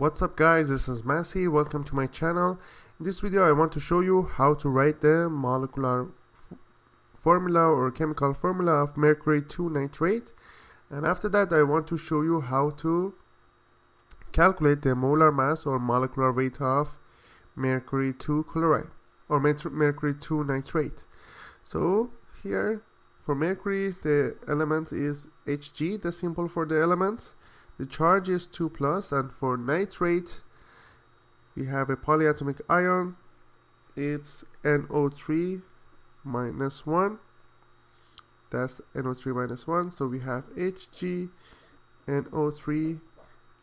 What's up guys, this is Massey. Welcome to my channel. In this video I want to show you how to write the molecular formula or chemical formula of mercury 2 nitrate, and after that I want to show you how to calculate the molar mass or molecular weight of mercury 2 chloride or mercury 2 nitrate. So here for mercury the element is Hg, the symbol for the element. The charge is 2+, and for nitrate we have a polyatomic ion. It's NO3 minus 1. That's NO3 minus 1. So we have Hg, NO3,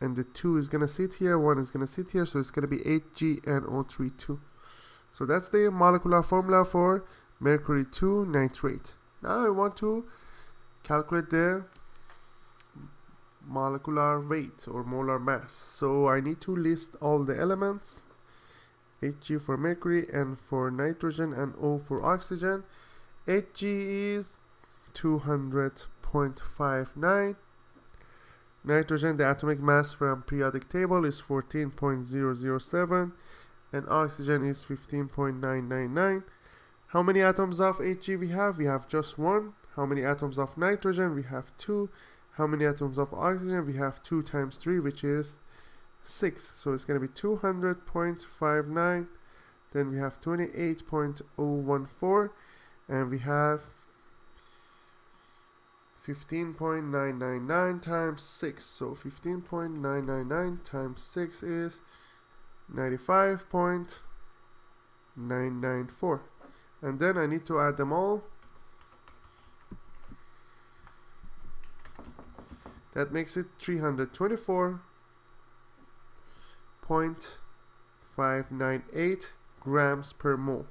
and the 2 is gonna sit here, 1 is gonna sit here, so it's gonna be Hg NO3 2. So that's the molecular formula for mercury 2 nitrate. Now I want to calculate the molecular weight or molar mass. So I need to list all the elements: Hg for mercury, N for nitrogen, and O for oxygen. Hg is 200.59. Nitrogen, the atomic mass from periodic table, is 14.007, and oxygen is 15.999. How many atoms of Hg we have? We have just 1. How many atoms of nitrogen? We have 2. How many atoms of oxygen? We have 2 times 3, which is 6. So it's going to be 200.59. Then we have 28.014. And we have 15.999 times 6. So 15.999 times 6 is 95.994. And then I need to add them all. That makes it 324.598 grams per mole.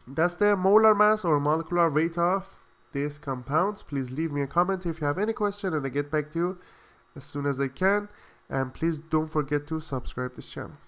That's the molar mass or molecular weight of this compound. Please leave me a comment if you have any question, and I get back to you as soon as I can. And please don't forget to subscribe this channel.